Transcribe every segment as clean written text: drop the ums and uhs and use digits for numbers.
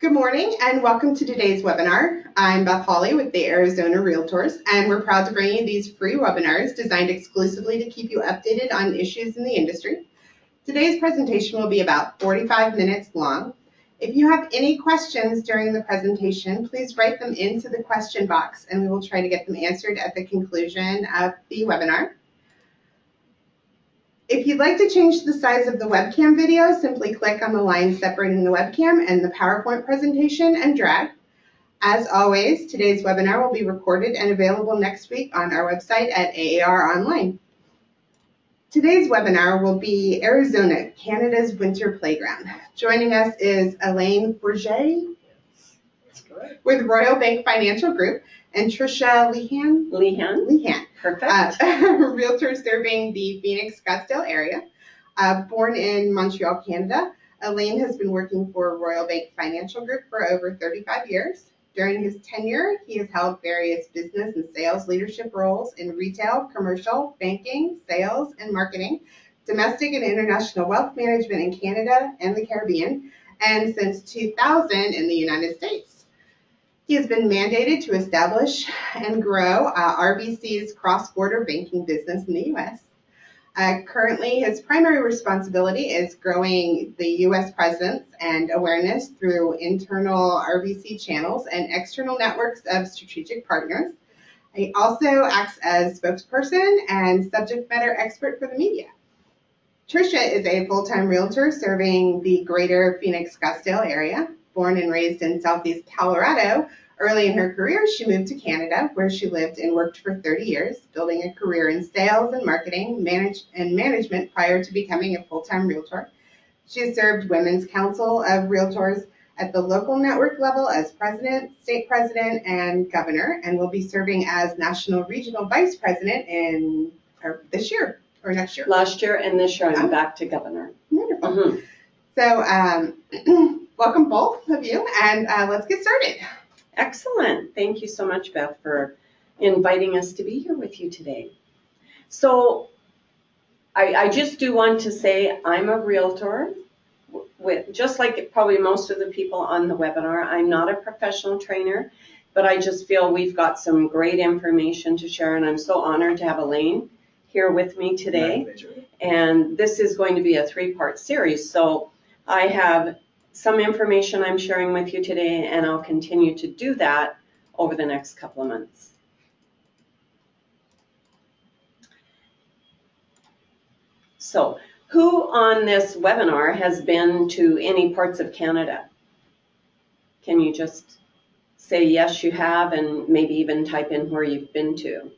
Good morning and welcome to today's webinar. I'm Beth Hawley with the Arizona Realtors, and we're proud to bring you these free webinars designed exclusively to keep you updated on issues in the industry. Today's presentation will be about 45 minutes long. If you have any questions during the presentation, please write them into the question box and we will try to get them answered at the conclusion of the webinar. If you'd like to change the size of the webcam video, simply click on the line separating the webcam and the PowerPoint presentation and drag. As always, today's webinar will be recorded and available next week on our website at AAR Online. Today's webinar will be Arizona, Canada's Winter Playground. Joining us is Alain Forget with Royal Bank Financial Group and Tricia Lehane. Lehane. Perfect. Realtor serving the Phoenix, Scottsdale area. Born in Montreal, Canada, Alain has been working for Royal Bank Financial Group for over 35 years. During his tenure, he has held various business and sales leadership roles in retail, commercial, banking, sales, and marketing, domestic and international wealth management in Canada and the Caribbean, and since 2000 in the United States. He has been mandated to establish and grow RBC's cross-border banking business in the U.S. Currently, his primary responsibility is growing the U.S. presence and awareness through internal RBC channels and external networks of strategic partners. He also acts as spokesperson and subject matter expert for the media. Tricia is a full-time realtor serving the greater Phoenix, Scottsdale area. Born and raised in Southeast Colorado, early in her career, she moved to Canada, where she lived and worked for 30 years, building a career in sales and marketing management prior to becoming a full-time realtor. She has served Women's Council of Realtors at the local network level as president, state president, and governor, and will be serving as national regional vice president this year or next year. Last year and this year I'm back to governor. Wonderful. Mm-hmm. So welcome both of you, and let's get started. Excellent. Thank you so much, Beth, for inviting us to be here with you today. So I just do want to say I'm a realtor. Just like probably most of the people on the webinar, I'm not a professional trainer, but I just feel we've got some great information to share, and I'm so honored to have Alain here with me today. And this is going to be a three-part series. So I have some information I'm sharing with you today, and I'll continue to do that over the next couple of months. So, who on this webinar has been to any parts of Canada? Can you just say yes, you have, and maybe even type in where you've been to?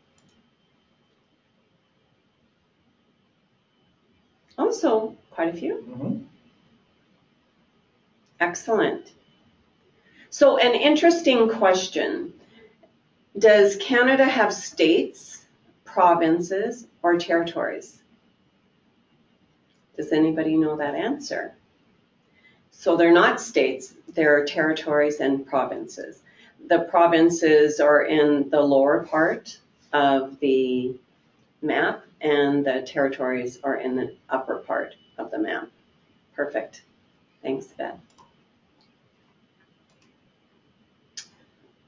Also, quite a few. Mm-hmm. Excellent. So an interesting question. Does Canada have states, provinces, or territories? Does anybody know that answer? So they're not states, they're territories and provinces. The provinces are in the lower part of the map, and the territories are in the upper part of the map. Perfect. Thanks, Beth.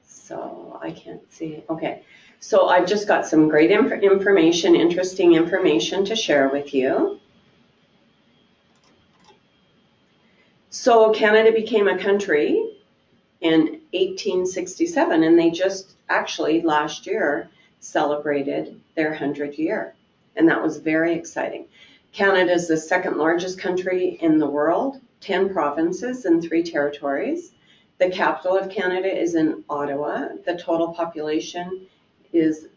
So I can't see. Okay. So I've just got some great information, interesting information to share with you. So Canada became a country in 1867, and they just actually last year celebrated their 100th year. And that was very exciting. Canada is the second largest country in the world, 10 provinces and 3 territories. The capital of Canada is in Ottawa. The total population is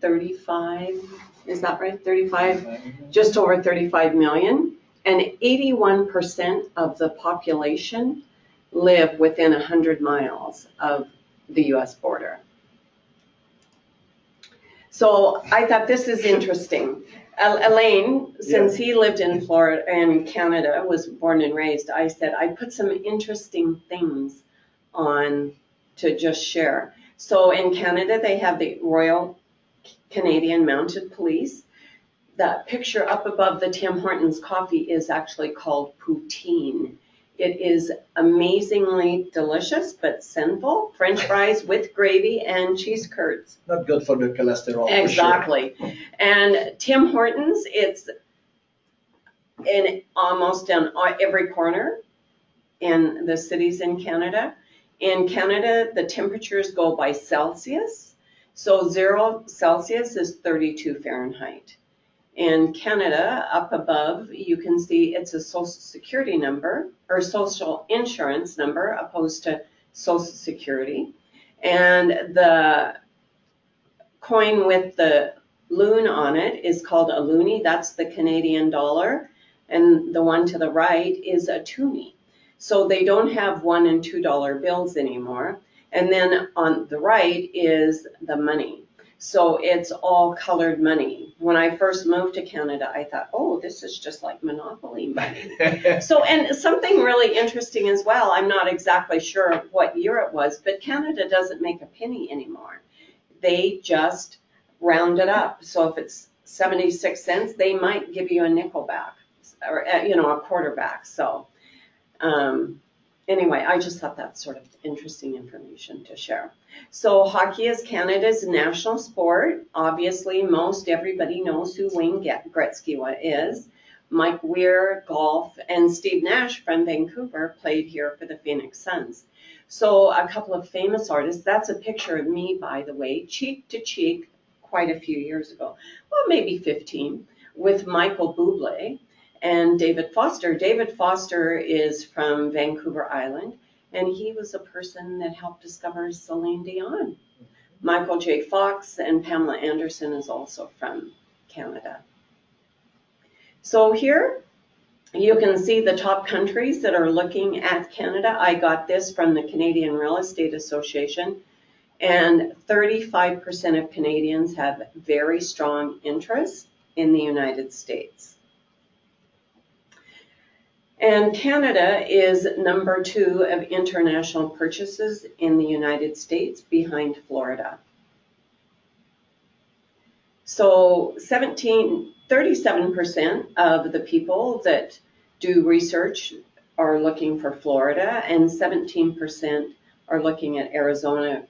35, is that right? 35, just over 35 million. And 81% of the population live within 100 miles of the US border. So I thought this is interesting. Alain, since he lived in Florida and Canada, was born and raised, I said I put some interesting things on to just share. So in Canada, they have the Royal Canadian Mounted Police. That picture up above the Tim Hortons coffee is actually called poutine It is amazingly delicious but sinful. French fries with gravy and cheese curds. Not good for the cholesterol. Exactly. For sure. And Tim Hortons, it's in almost on every corner in the cities in Canada. In Canada, the temperatures go by Celsius. So 0 Celsius is 32 Fahrenheit. In Canada, up above, you can see it's a social security number or social insurance number opposed to social security. And the coin with the loon on it is called a loonie. That's the Canadian dollar. And the one to the right is a toonie. So they don't have $1 and $2 bills anymore. And then on the right is the money. So it's all colored money. When I first moved to Canada, I thought, oh, this is just like Monopoly money. So, and something really interesting as well, I'm not exactly sure what year it was, but Canada doesn't make a penny anymore. They just round it up. So if it's 76 cents, they might give you a nickel back or, a quarter back. So anyway, I just thought that's sort of interesting information to share. So hockey is Canada's national sport. Obviously, most everybody knows who Wayne Gretzky is. Mike Weir, golf, and Steve Nash from Vancouver played here for the Phoenix Suns. So a couple of famous artists. That's a picture of me, by the way, cheek to cheek quite a few years ago. Well, maybe 15, with Michael Bublé and David Foster. David Foster is from Vancouver Island, and he was a person that helped discover Celine Dion. Michael J. Fox and Pamela Anderson is also from Canada. So here you can see the top countries that are looking at Canada. I got this from the Canadian Real Estate Association, and 35% of Canadians have very strong interest in the United States. And Canada is number 2 of international purchases in the United States, behind Florida. So 37% of the people that do research are looking for Florida, and 17% are looking at Arizona,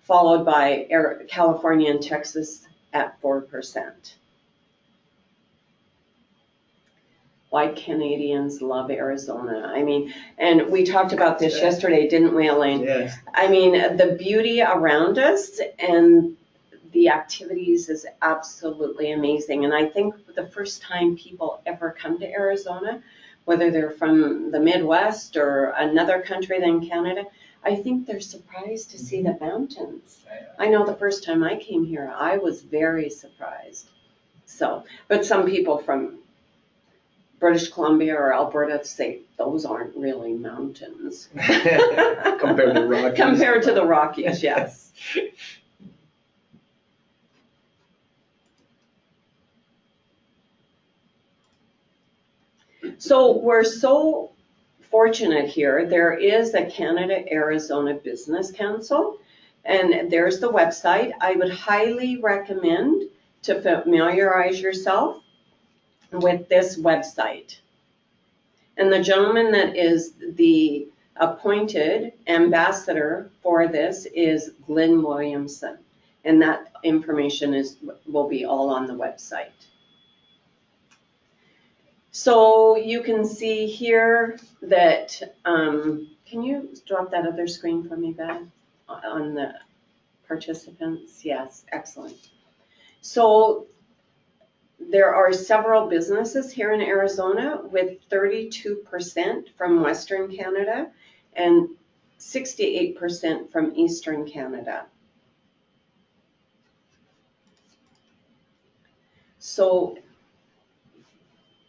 followed by California and Texas at 4%. Why Canadians love Arizona. I mean, and we talked about this yesterday, didn't we, Alain? Yes. I mean, the beauty around us and the activities is absolutely amazing. And I think the first time people ever come to Arizona, whether they're from the Midwest or another country than Canada, I think they're surprised to see the mountains. I know the first time I came here, I was very surprised. So, but some people from British Columbia or Alberta say those aren't really mountains. Compared to Rockies. Compared to the Rockies, yes. So we're so fortunate here. There is a Canada-Arizona Business Council, and there's the website. I would highly recommend to familiarize yourself with this website. And the gentleman that is the appointed ambassador for this is Glenn Williamson. And that information will be all on the website. So you can see here that, can you drop that other screen for me, Beth, on the participants? Yes, excellent. So there are several businesses here in Arizona, with 32% from Western Canada and 68% from Eastern Canada. So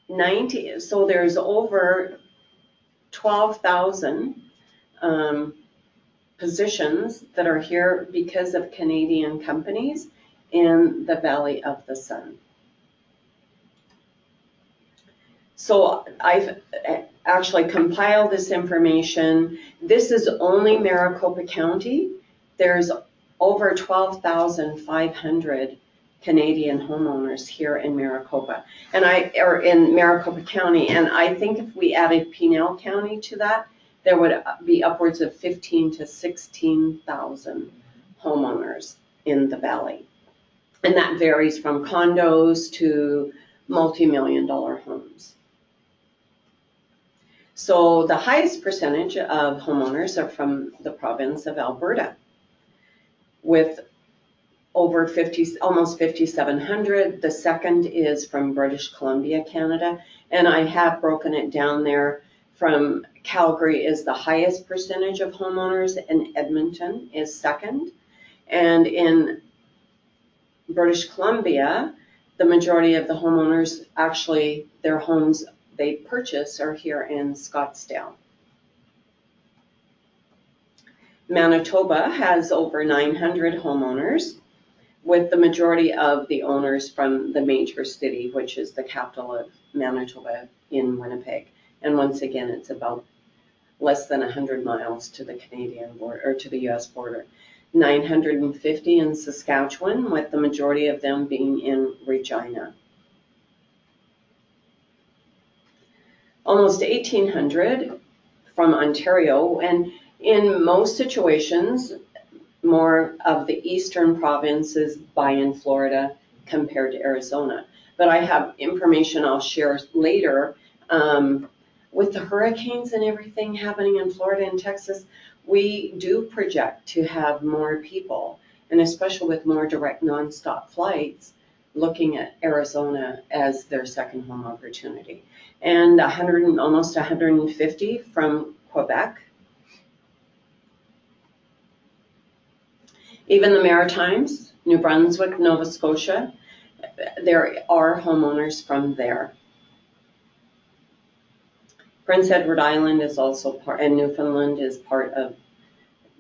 there's over 12,000 positions that are here because of Canadian companies in the Valley of the Sun. So I've actually compiled this information. This is only Maricopa County. There's over 12,500 Canadian homeowners here in Maricopa, or in Maricopa County. And I think if we added Pinal County to that, there would be upwards of 15 to 16,000 homeowners in the valley. And that varies from condos to multi-million-dollar homes. So the highest percentage of homeowners are from the province of Alberta, with over almost 5,700. The second is from British Columbia, Canada, and I have broken it down there. From Calgary is the highest percentage of homeowners, and Edmonton is second. And in British Columbia, the majority of the homeowners, actually their homes they purchase are here in Scottsdale. Manitoba has over 900 homeowners, with the majority of the owners from the major city, which is the capital of Manitoba, in Winnipeg. And once again, it's about less than 100 miles to the Canadian border, or to the US border. 950 in Saskatchewan, with the majority of them being in Regina. Almost 1,800 from Ontario, and in most situations, more of the eastern provinces buy in Florida compared to Arizona. But I have information I'll share later. With the hurricanes and everything happening in Florida and Texas, we do project to have more people, and especially with more direct nonstop flights, looking at Arizona as their second home opportunity. And almost 150 from Quebec. Even the Maritimes, New Brunswick, Nova Scotia, there are homeowners from there. Prince Edward Island is also part, and Newfoundland is part of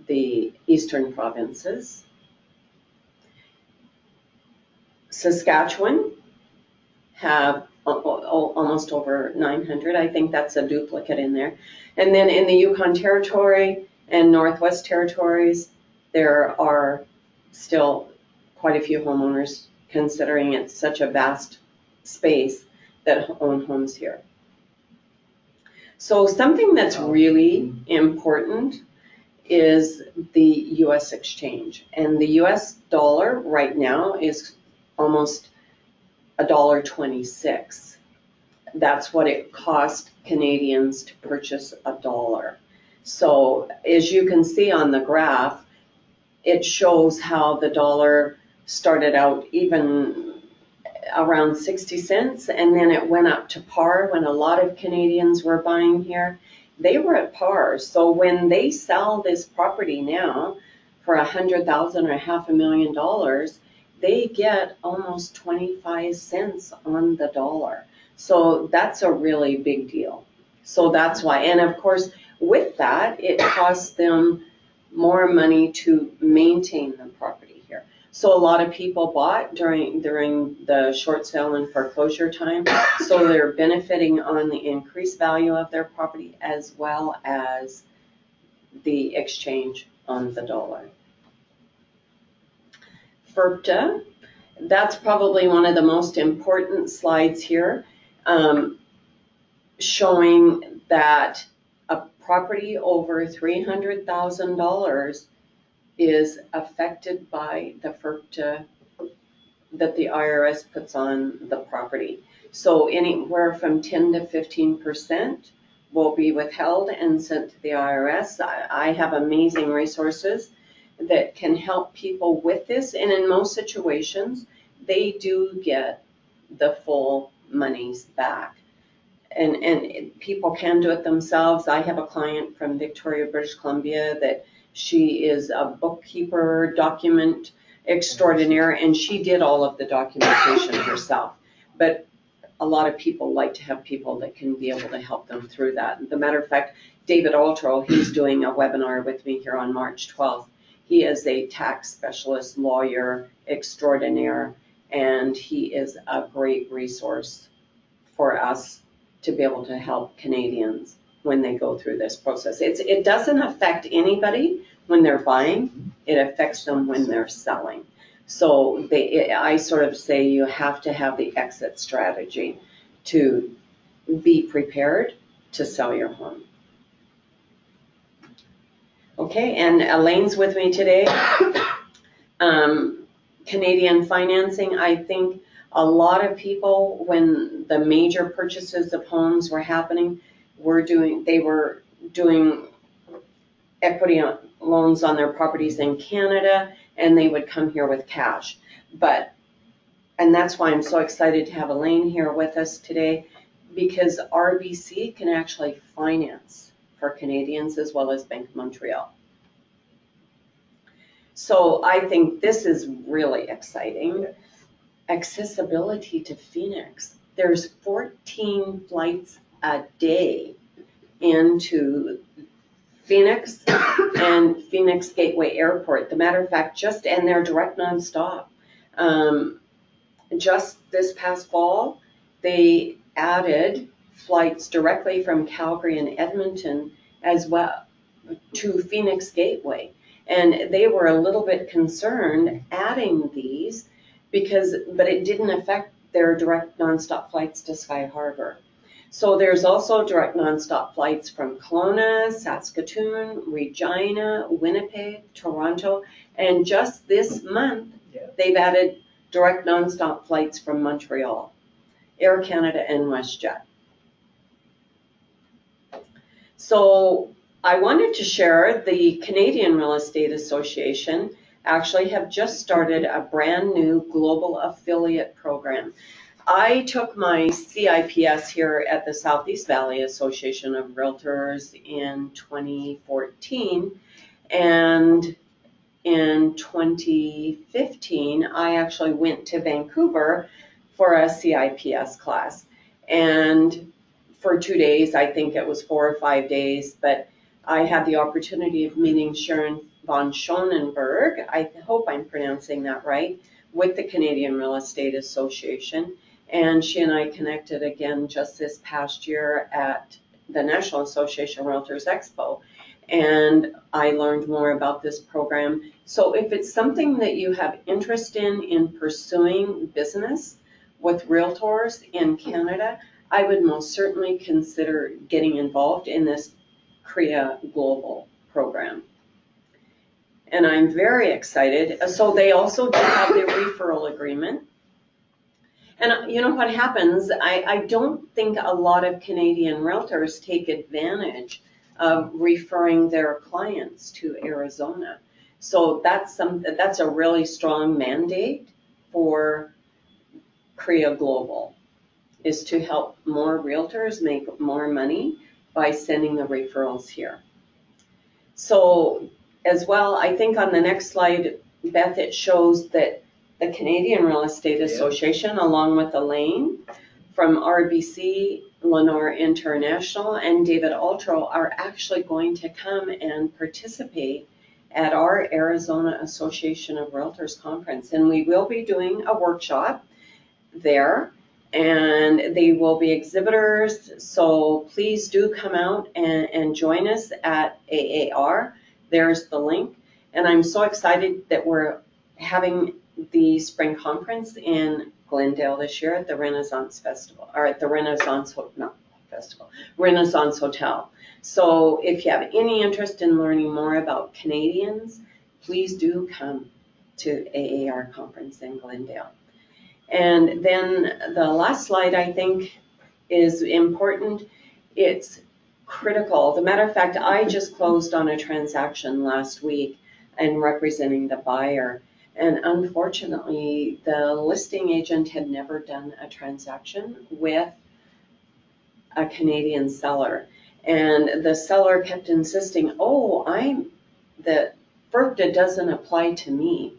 the eastern provinces. Saskatchewan have almost over 900. I think that's a duplicate in there. And then in the Yukon Territory and Northwest Territories, there are still quite a few homeowners, considering it's such a vast space, that own homes here. So something that's really important is the US exchange. And the US dollar right now is almost $1.26. That's what it cost Canadians to purchase a dollar. So as you can see on the graph, it shows how the dollar started out even around 60 cents, and then it went up to par when a lot of Canadians were buying here. They were at par. So when they sell this property now for $100,000 or $500,000, they get almost 25 cents on the dollar. So that's a really big deal. So that's why. And of course, with that, it costs them more money to maintain the property here. So a lot of people bought during the short sale and foreclosure time. So they're benefiting on the increased value of their property, as well as the exchange on the dollar. FIRPTA, that's probably one of the most important slides here, showing that a property over $300,000 is affected by the FIRPTA that the IRS puts on the property. So anywhere from 10 to 15% will be withheld and sent to the IRS. I have amazing resources that can help people with this, and in most situations, they do get the full monies back. And people can do it themselves. I have a client from Victoria, British Columbia, that she is a bookkeeper, document extraordinaire, and she did all of the documentation herself. But a lot of people like to have people that can be able to help them through that. As a matter of fact, David Altro, he's doing a webinar with me here on March 12th. He is a tax specialist, lawyer extraordinaire, and he is a great resource for us to be able to help Canadians when they go through this process. It doesn't affect anybody when they're buying. It affects them when they're selling. So I sort of say you have to have the exit strategy to be prepared to sell your home. Okay, and Elaine's with me today. Canadian financing, I think a lot of people, when the major purchases of homes were happening, they were doing equity loans on their properties in Canada, and they would come here with cash. And that's why I'm so excited to have Alain here with us today, because RBC can actually finance for Canadians as well as Bank of Montreal. So I think this is really exciting. Accessibility to Phoenix. There's 14 flights a day into Phoenix and Phoenix Gateway Airport. The matter of fact, and they're direct nonstop. Just this past fall, they added flights directly from Calgary and Edmonton as well to Phoenix Gateway. And they were a little bit concerned adding these but it didn't affect their direct nonstop flights to Sky Harbor. So there's also direct nonstop flights from Kelowna, Saskatoon, Regina, Winnipeg, Toronto, and just this month, they've added direct nonstop flights from Montreal, Air Canada and WestJet. So I wanted to share the Canadian Real Estate Association actually have just started a brand new global affiliate program. I took my CIPS here at the Southeast Valley Association of Realtors in 2014, and in 2015 I actually went to Vancouver for a CIPS class, and for 2 days, I think it was 4 or 5 days, but I had the opportunity of meeting Sharon von Schonenberg, I hope I'm pronouncing that right, with the Canadian Real Estate Association. And she and I connected again just this past year at the National Association of Realtors Expo. And I learned more about this program. So if it's something that you have interest in pursuing business with realtors in Canada, I would most certainly consider getting involved in this CREA Global program. And I'm very excited. So they also do have the referral agreement. And you know what happens? I don't think a lot of Canadian realtors take advantage of referring their clients to Arizona. So that's a really strong mandate for CREA Global, is to help more realtors make more money by sending the referrals here. So as well, I think on the next slide, Beth, it shows that the Canadian Real Estate Association, along with Alain from RBC, Lenore International, and David Altro, are actually going to come and participate at our Arizona Association of Realtors conference. And we will be doing a workshop there, and they will be exhibitors. So please do come out and join us at AAR. There's the link. And I'm so excited that we're having the spring conference in Glendale this year at the Renaissance Festival, or at the Renaissance Hotel. So if you have any interest in learning more about Canadians, please do come to AAR conference in Glendale. And then the last slide, I think, is important. It's critical. The matter of fact, I just closed on a transaction last week and representing the buyer. And unfortunately, the listing agent had never done a transaction with a Canadian seller. And the seller kept insisting, the FERPTA doesn't apply to me.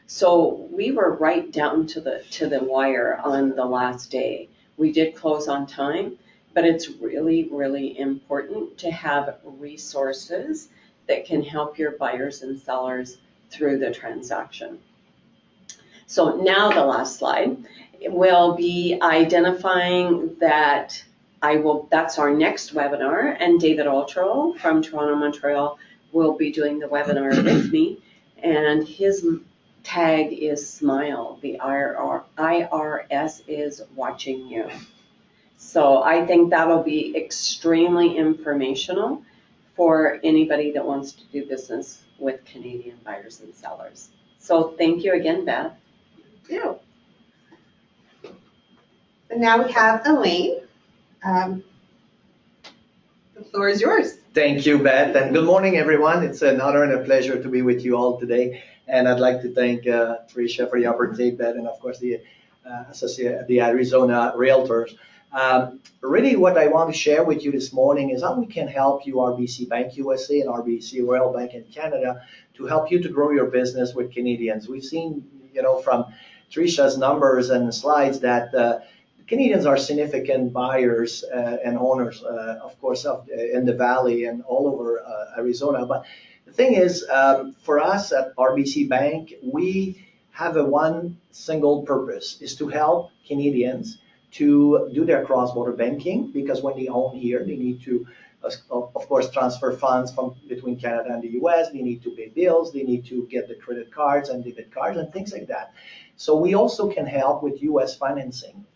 So we were right down to the wire on the last day. We did close on time, but it's really, really important to have resources that can help your buyers and sellers through the transaction. So now the last slide will be identifying that's our next webinar, and David Altro from Toronto, Montreal will be doing the webinar with me, and his tag is smile. The IRS is watching you. So I think that'll be extremely informational for anybody that wants to do business with Canadian buyers and sellers. So thank you again, Beth. Yeah. And now we have Alain. Um, the floor is yours. Thank you, Beth, and good morning, everyone. It's an honor and a pleasure to be with you all today. And I'd like to thank Tricia for the opportunity, Beth, and of course the Arizona Realtors. Really, what I want to share with you this morning is how we can help you, RBC Bank USA and RBC Royal Bank in Canada, to help you to grow your business with Canadians. We've seen, from Tricia's numbers and slides that Canadians are significant buyers and owners, of course, in the Valley and all over Arizona. But the thing is, for us at RBC Bank, we have one single purpose, is to help Canadians to do their cross-border banking, because when they own here, they need to, of course, transfer funds from between Canada and the US. They need to pay bills. They need to get the credit cards and debit cards and things like that. So we also can help with US financing.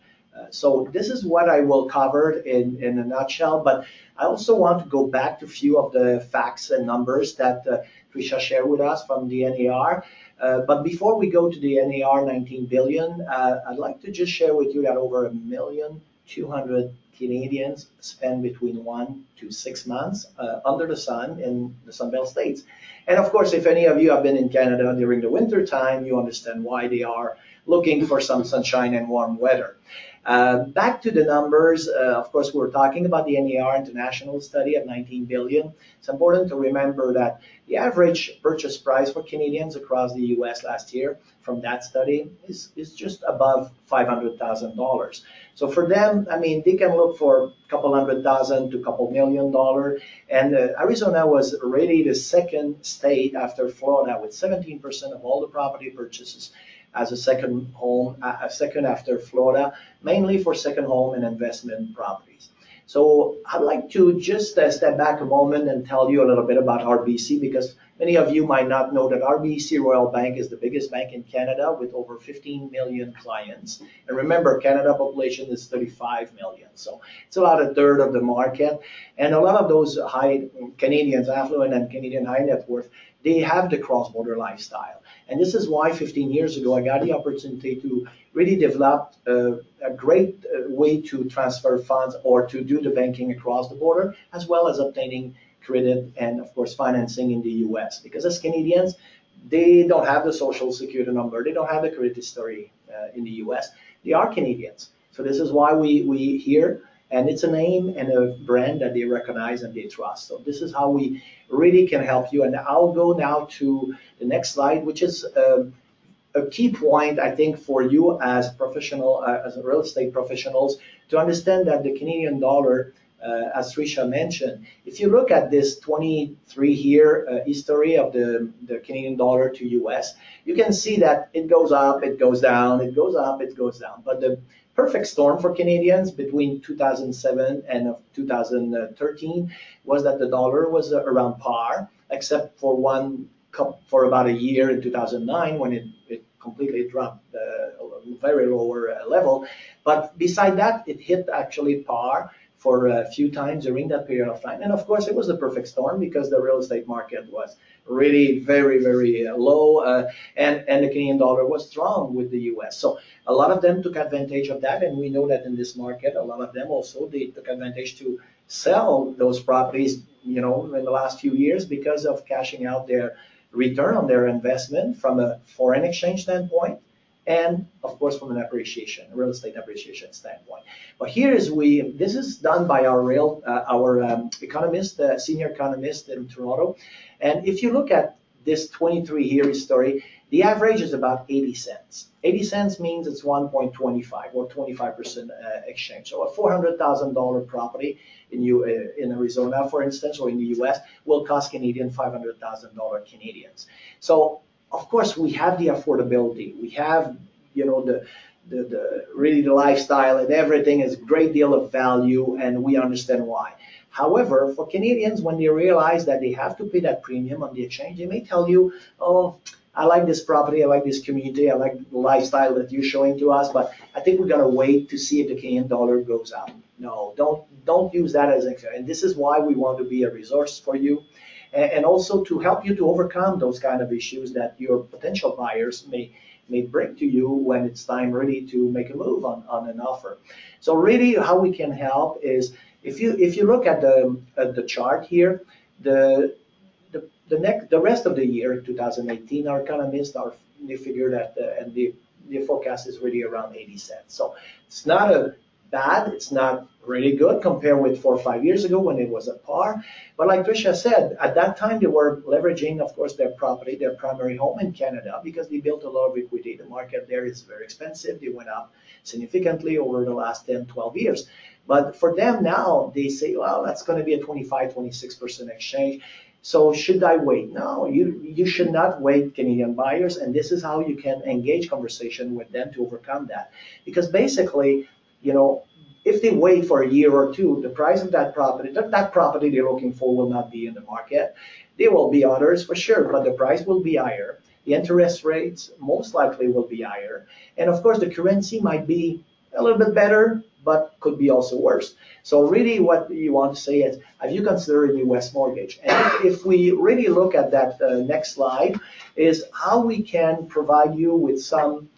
So this is what I will cover in a nutshell, but I also want to go back to a few of the facts and numbers that Tricia shared with us from the NAR. But before we go to the NAR 19 billion, I'd like to just share with you that over 1,200,000 Canadians spend between 1 to 6 months under the sun in the Sunbelt states. And of course, if any of you have been in Canada during the winter time, you understand why they are looking for some sunshine and warm weather. Back to the numbers, of course, we're talking about the NAR international study of 19 billion. It's important to remember that the average purchase price for Canadians across the US last year from that study is just above $500,000. So for them, I mean, they can look for a couple $100,000 to a couple $1 million. And Arizona was really the second state after Florida with 17% of all the property purchases as a second home, a second after Florida, mainly for second home and investment properties. So I'd like to just step back a moment and tell you a little bit about RBC, because many of you might not know that RBC Royal Bank is the biggest bank in Canada with over 15 million clients. And remember, Canada population is 35 million. So it's about a third of the market. And a lot of those high Canadians, affluent and Canadian high net worth, they have the cross-border lifestyle. And this is why 15 years ago, I got the opportunity to really develop a great way to transfer funds or to do the banking across the border, as well as obtaining credit and, of course, financing in the US. Because as Canadians, they don't have the social security number. They don't have the credit history in the US. They are Canadians. So this is why we here, and it's a name and a brand that they recognize and they trust. So this is how we really can help you. And I'll go now to the next slide, which is a key point, I think, for you as professional, as real estate professionals, to understand that the Canadian dollar, as Tricia mentioned, if you look at this 23-year history of the Canadian dollar to US, you can see that it goes up, it goes down, it goes up, it goes down. But the perfect storm for Canadians between 2007 and 2013 was that the dollar was around par, except for about a year in 2009 when it completely dropped a very lower level. But beside that, it hit actually par for a few times during that period of time. And of course, it was the perfect storm because the real estate market was really very, very low, and the Canadian dollar was strong with the US. So a lot of them took advantage of that, and we know that in this market, a lot of them also, they took advantage to sell those properties, in the last few years because of cashing out their return on their investment from a foreign exchange standpoint, and of course from an real estate appreciation standpoint. But this is done by our economist, senior economist in Toronto. And if you look at this 23-year history, the average is about 80 cents. 80 cents means it's 1.25 or 25% exchange. So a $400,000 property in Arizona, for instance, or in the US, will cost Canadian $500,000 Canadians. So of course we have the affordability. We have, really the lifestyle and everything is a great deal of value, and we understand why. However, for Canadians, when they realize that they have to pay that premium on the exchange, they may tell you, oh, I like this property, I like this community, I like the lifestyle that you're showing to us, but I think we're gonna wait to see if the Canadian dollar goes up. No, don't use that as an excuse. And this is why we want to be a resource for you, and also to help you to overcome those kind of issues that your potential buyers may bring to you when it's time really to make a move on an offer. So really how we can help is if you look at the chart here, the rest of the year 2018, our economists they figure that and the forecast is really around 80 cents. So it's not a bad, it's not really good compared with 4 or 5 years ago when it was at par. But like Tricia said, at that time they were leveraging, of course, their property, their primary home in Canada, because they built a lot of equity. The market there is very expensive. They went up significantly over the last 10, 12 years. But for them now, they say, well, that's going to be a 25, 26% exchange. So should I wait? No, you should not wait, Canadian buyers, and this is how you can engage conversation with them to overcome that. Because basically, if they wait for a year or two, the price of that property they're looking for will not be in the market. There will be others for sure, but the price will be higher. The interest rates most likely will be higher. And of course, the currency might be a little bit better, but could be also worse. So really what you want to say is, have you considered a U.S. mortgage? And if we really look at that next slide, is how we can provide you with some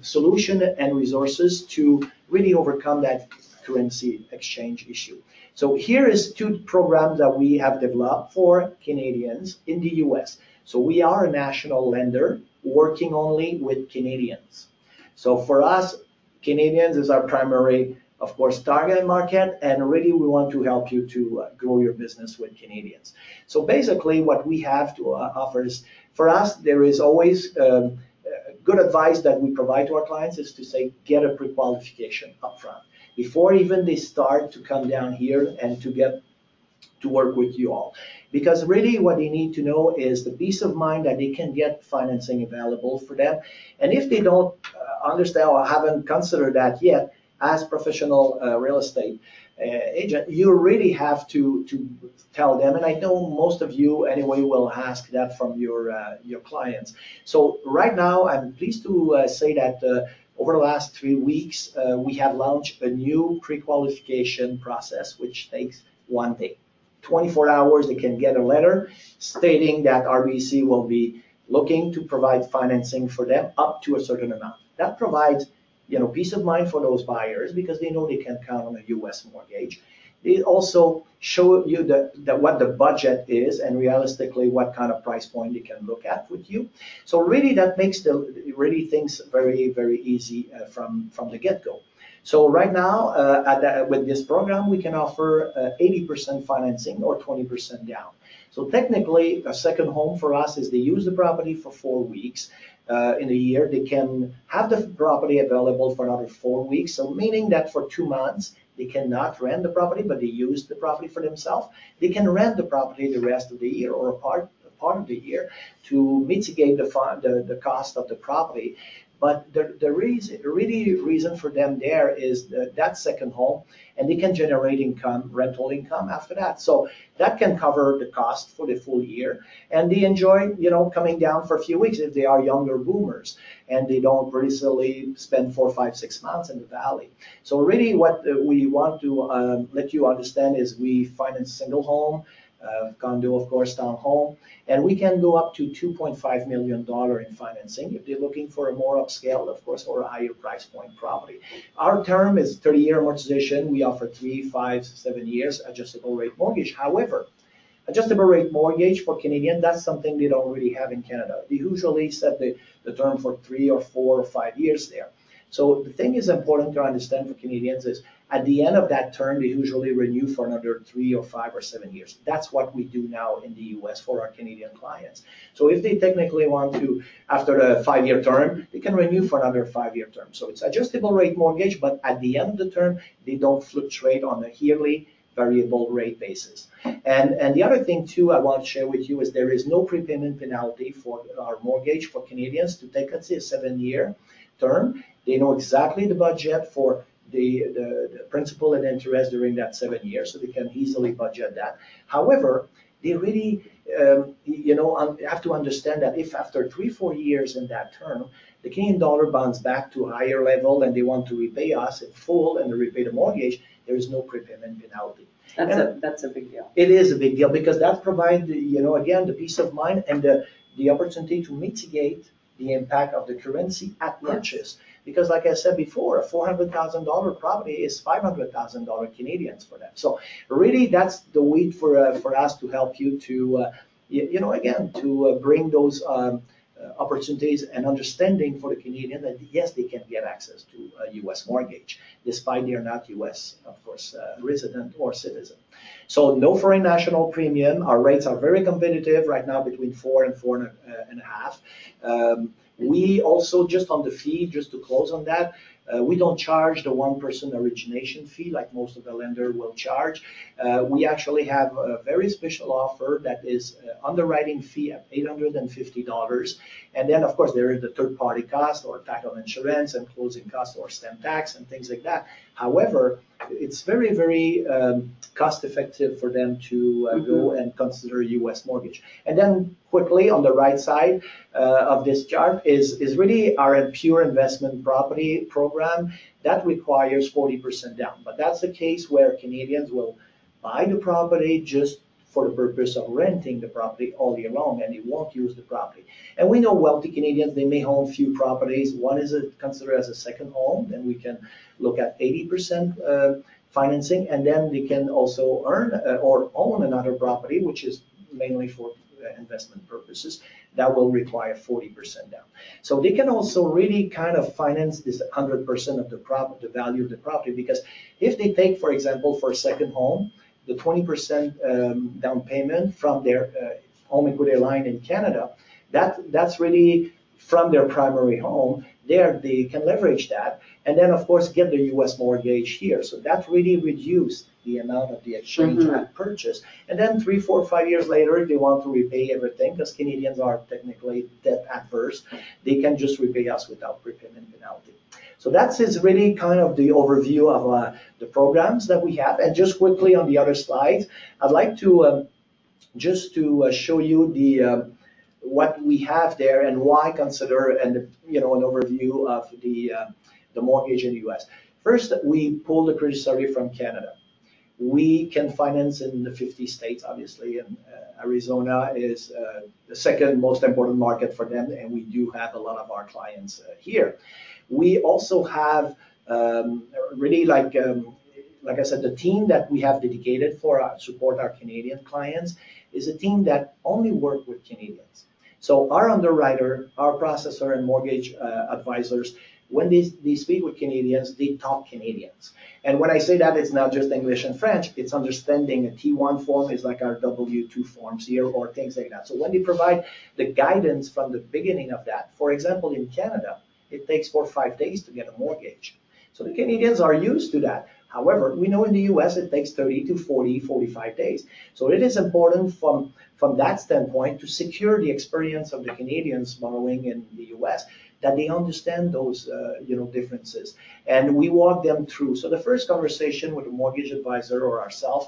solution and resources to really overcome that currency exchange issue. So here is 2 programs that we have developed for Canadians in the U.S. So we are a national lender working only with Canadians. So for us, Canadians is our primary, of course, target market, and really we want to help you to grow your business with Canadians. So basically what we have to offer is, for us, there is always good advice that we provide to our clients is to say, get a pre-qualification upfront before even they start to come down here and to get to work with you all. Because really what they need to know is the peace of mind that they can get financing available for them. And if they don't understand or haven't considered that yet, as professional real estate agent, you really have to tell them, and I know most of you anyway will ask that from your clients. So right now, I'm pleased to say that over the last 3 weeks, we have launched a new pre-qualification process, which takes 1 day. 24 hours, they can get a letter stating that RBC will be looking to provide financing for them up to a certain amount. That provides peace of mind for those buyers because they know they can count on a U.S. mortgage. They also show you what the budget is and realistically what kind of price point they can look at with you. So really that makes really things very, very easy from the get-go. So right now, with this program, we can offer 80% financing or 20% down. So technically, a second home for us is they use the property for 4 weeks in a year. They can have the property available for another 4 weeks. So meaning that for 2 months, they cannot rent the property, but they use the property for themselves. They can rent the property the rest of the year or a part of the year to mitigate the cost of the property. But the reason for them there is that second home, and they can generate income, rental income after that. So that can cover the cost for the full year, and they enjoy, coming down for a few weeks if they are younger boomers and they don't really spend 4, 5, 6 months in the valley. So really, what we want to let you understand is we finance single home, condo, of course, townhome, and we can go up to $2.5 million in financing if they're looking for a more upscale, of course, or a higher price point property. Our term is 30-year amortization. We offer 3, 5, 7 years adjustable rate mortgage. However, adjustable rate mortgage for Canadian, that's something they don't really have in Canada. They usually set the term for 3 or 4 or 5 years there. So the thing is important to understand for Canadians is at the end of that term, they usually renew for another 3 or 5 or 7 years. That's what we do now in the US for our Canadian clients. So if they technically want to, after the 5-year term, they can renew for another 5-year term. So it's adjustable rate mortgage, but at the end of the term, they don't fluctuate on a yearly variable rate basis. And the other thing too I want to share with you is there is no prepayment penalty for our mortgage for Canadians to take, let's say, a 7-year term. They know exactly the budget for the principal and interest during that 7 years, so they can easily budget that. However, they really, have to understand that if after 3-4 years in that term, the Canadian dollar bounces back to a higher level and they want to repay us in full and repay the mortgage, there is no prepayment penalty. That's a big deal. It is a big deal because that provides, again, the peace of mind and the opportunity to mitigate the impact of the currency at purchase. Yes. Because like I said before, a $400,000 property is $500,000 Canadians for them. So really that's the way for us to help you to, again, to bring those opportunities and understanding for the Canadian that yes, they can get access to a U.S. mortgage, despite they're not U.S., of course, resident or citizen. So no foreign national premium. Our rates are very competitive right now, between 4 and 4.5. We also, just on the fee, just to close on that, we don't charge the 1% origination fee like most of the lender will charge. We actually have a very special offer that is underwriting fee at $850. And then, of course, there is the third-party cost or title insurance and closing costs or stamp tax and things like that. However, it's very, very cost-effective for them to go and consider U.S. mortgage. And then quickly on the right side of this chart is really our pure investment property program that requires 40% down. But that's the case where Canadians will buy the property just for the purpose of renting the property all year long, and they won't use the property. And we know wealthy Canadians, they may own few properties. One is considered as a second home, then we can look at 80% financing, and then they can also earn or own another property, which is mainly for investment purposes, that will require 40% down. So they can also really kind of finance this 100% of the value of the property, because if they take, for example, for a second home, the 20% down payment from their home equity line in Canada, that's really from their primary home. There they can leverage that, and then of course get the U.S. mortgage here. So that really reduced the amount of the exchange at purchase. And then 3, 4, 5 years later, they want to repay everything, because Canadians are technically debt adverse. They can just repay us without prepayment penalty. So that is really kind of the overview of the programs that we have. And just quickly on the other slides, I'd like to just to show you the what we have there and why consider, and an overview of the mortgage in the U.S. First, we pull the credit survey from Canada. We can finance in the 50 states, obviously, and Arizona is the second most important market for them, and we do have a lot of our clients here. We also have really, like I said, the team that we have dedicated for support our Canadian clients is a team that only work with Canadians. So our underwriter, our processor, and mortgage advisors, when they speak with Canadians, they talk Canadians. And when I say that, it's not just English and French, it's understanding a T1 form is like our W2 forms here, or things like that. So when they provide the guidance from the beginning of that, for example, in Canada, it takes 4 or 5 days to get a mortgage. So the Canadians are used to that. However, we know in the US it takes 30 to 40, 45 days. So it is important from that standpoint to secure the experience of the Canadians borrowing in the US, that they understand those differences. And we walk them through. So the first conversation with a mortgage advisor or ourselves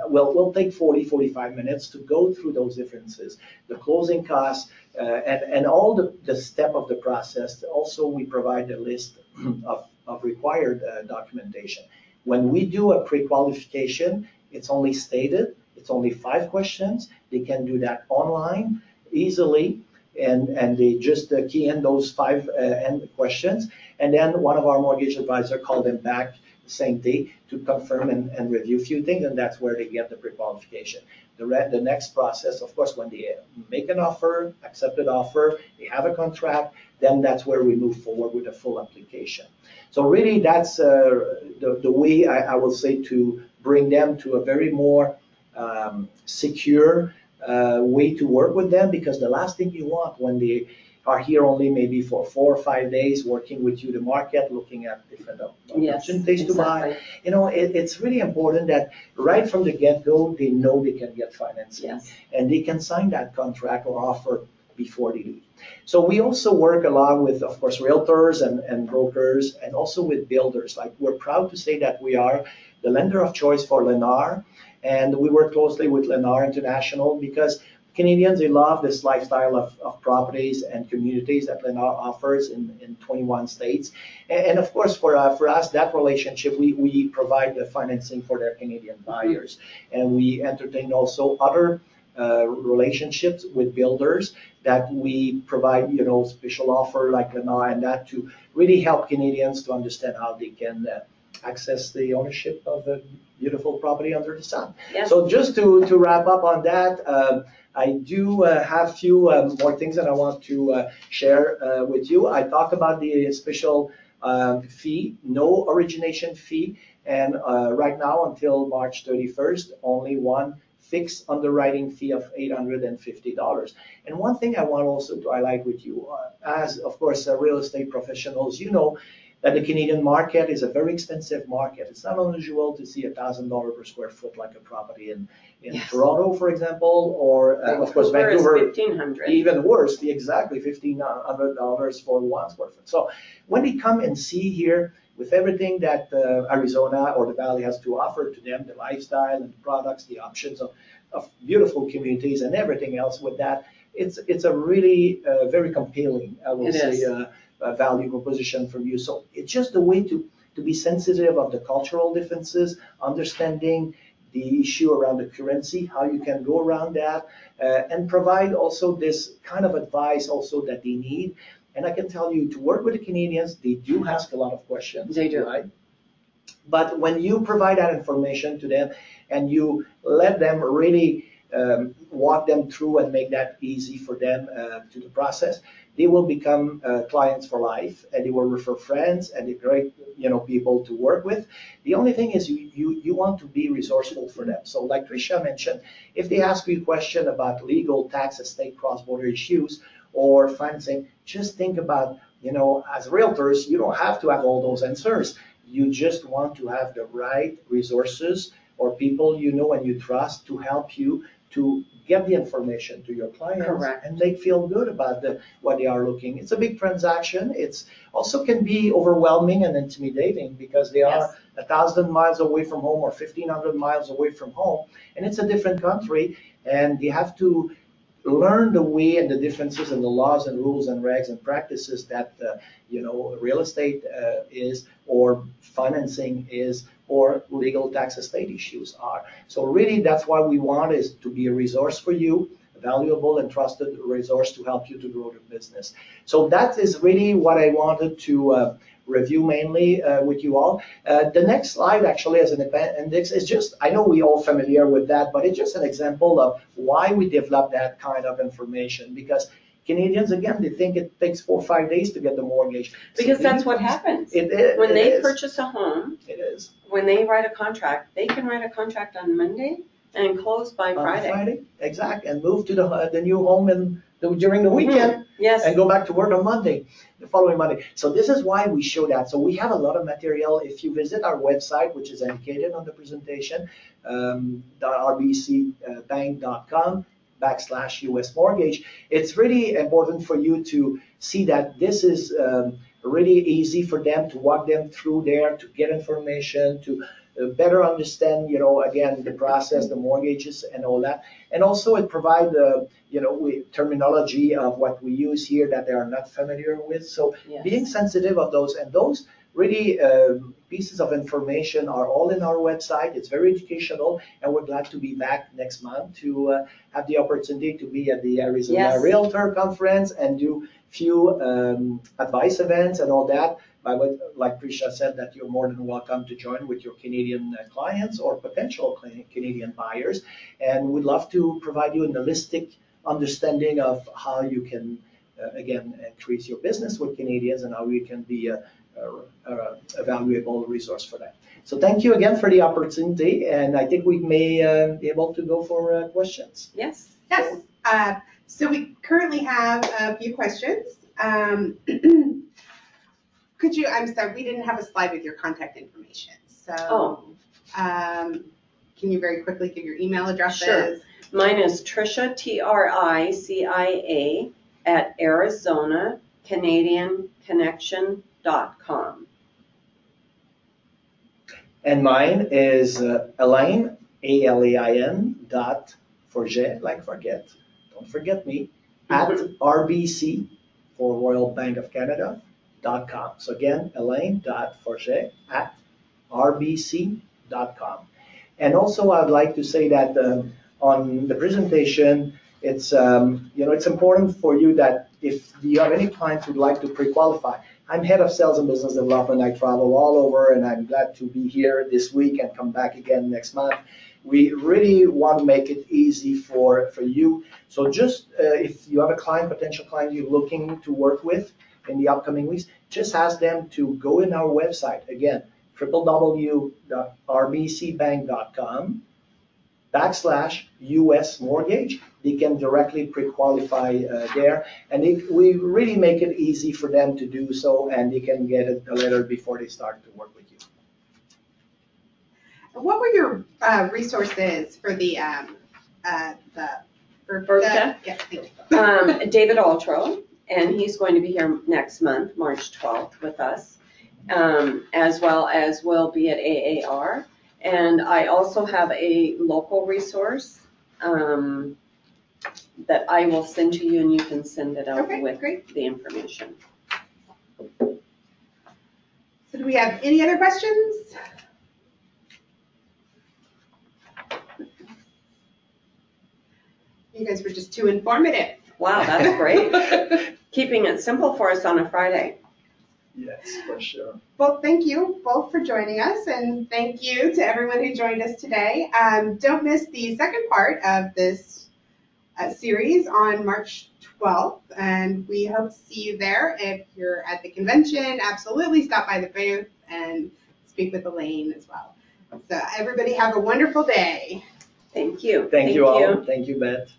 will take 40, 45 minutes to go through those differences, the closing costs, and all the step of the process. Also, we provide a list of required documentation. When we do a pre-qualification, it's only stated, it's only 5 questions. They can do that online easily, and they just key in those 5 questions, and then one of our mortgage advisors call them back the same day to confirm and review a few things, and that's where they get the pre-qualification. The next process, of course, when they make an offer, accepted offer, they have a contract, then that's where we move forward with a full application. So really, that's the way I will say to bring them to a very more secure way to work with them, because the last thing you want when they are here only maybe for 4 or 5 days working with you, the market, looking at different opportunities to buy. It's really important that right from the get-go, they know they can get financing, and they can sign that contract or offer before they leave. So we also work a lot with, of course, realtors and brokers, and also with builders. Like, we're proud to say that we are the lender of choice for Lennar, And we work closely with Lennar International because Canadians, they love this lifestyle of properties and communities that Lennar offers in 21 states. And of course, for us, that relationship, we provide the financing for their Canadian buyers. And we entertain also other relationships with builders that we provide, special offer like Lennar and that to really help Canadians to understand how they can access the ownership of a beautiful property under the sun. Yes. So just to wrap up on that, I do have a few more things that I want to share with you. I talked about the special fee, no origination fee, and right now until March 31st, only one fixed underwriting fee of $850. And one thing I want also to highlight with you, as of course real estate professionals, that the Canadian market is a very expensive market. It's not unusual to see $1,000 per square foot like a property in Yes. Toronto, for example, or of course Vancouver. Is $1,500. Even worse, exactly $1,500 for 1 square foot. So when they come and see here with everything that Arizona or the Valley has to offer to them, the lifestyle and the products, the options of beautiful communities and everything else with that, it's a really very compelling, I will say, value proposition from you. So it's just a way to be sensitive of the cultural differences, understanding the issue around the currency, how you can go around that, and provide also this kind of advice also that they need. And I can tell you, to work with the Canadians, they do ask a lot of questions. They do. Right? But when you provide that information to them and you let them really walk them through and make that easy for them to the process, they will become clients for life, and they will refer friends, and they're great, people to work with. The only thing is you want to be resourceful for them. So like Tricia mentioned, if they ask you a question about legal, tax, estate, cross-border issues, or financing, just think about, as realtors, you don't have to have all those answers. You just want to have the right resources or people you know and you trust to help you to get the information to your clients. Correct. And they feel good about what they are looking. It's a big transaction. It's also can be overwhelming and intimidating because they are 1,000 miles away from home or 1,500 miles away from home, and it's a different country, and you have to learn the way and the differences in the laws and rules and regs and practices that real estate is, or financing is, or legal tax estate issues are. So really that's why we want is to be a resource for you, a valuable and trusted resource to help you to grow the business. So that is really what I wanted to review mainly with you all. The next slide actually as an appendix is just, I know we're all familiar with that, but it's just an example of why we develop that kind of information, because Canadians, again, they think it takes 4 or 5 days to get the mortgage. Because that's what happens. When they purchase a home, it is. When they write a contract, they can write a contract on Monday and close by Friday. Exactly, and move to the new home during the weekend. Yes. And go back to work on Monday, the following Monday. So this is why we show that. So we have a lot of material. If you visit our website, which is indicated on the presentation, rbcbank.com/US mortgage, it's really important for you to see that this is really easy for them, to walk them through there, to get information, to better understand, again, the process, the mortgages and all that. And also it provides, terminology of what we use here that they are not familiar with. So being sensitive of those, and those really pieces of information are all in our website. It's very educational, and we're glad to be back next month to have the opportunity to be at the Arizona Realtor Conference and do few advice events and all that. But like Tricia said, that you're more than welcome to join with your Canadian clients or potential Canadian buyers. And we'd love to provide you an holistic understanding of how you can, again, increase your business with Canadians and how you can be a valuable resource for that. So thank you again for the opportunity. And I think we may be able to go for questions. Yes. Yes. So we currently have a few questions. I'm sorry, we didn't have a slide with your contact information. So can you very quickly give your email addresses? Sure. Mine is Tricia, TRICIA, at ArizonaCanadianConnection.com. And mine is Alain, Alain.Forget, like forget, don't forget me, at RBC for Royal Bank of Canada.com. So again, Alain.Forget at rbc.com. And also, I'd like to say that on the presentation, it's important for you that if you have any clients who'd like to pre-qualify, I'm head of sales and business development. I travel all over, and I'm glad to be here this week and come back again next month. We really want to make it easy for you. So just if you have a client, potential client you're looking to work with in the upcoming weeks, just ask them to go in our website. Again, www.rbcbank.com/US mortgage. They can directly pre-qualify there, and we really make it easy for them to do so, and they can get a letter before they start to work with you. What were your resources for the Bertha? Yeah, thank you. David Altro, and he's going to be here next month, March 12th, with us, as well as will be at AAR. And I also have a local resource that I will send to you, and you can send it out with the information. So do we have any other questions? You guys were just too informative. Wow, that's great. Keeping it simple for us on a Friday. Yes, for sure. Well, thank you both for joining us, and thank you to everyone who joined us today. Don't miss the second part of this series on March 12th, and we hope to see you there. If you're at the convention, absolutely stop by the booth and speak with Elaine as well. So everybody have a wonderful day. Thank you. Thank you all. Thank you, Beth.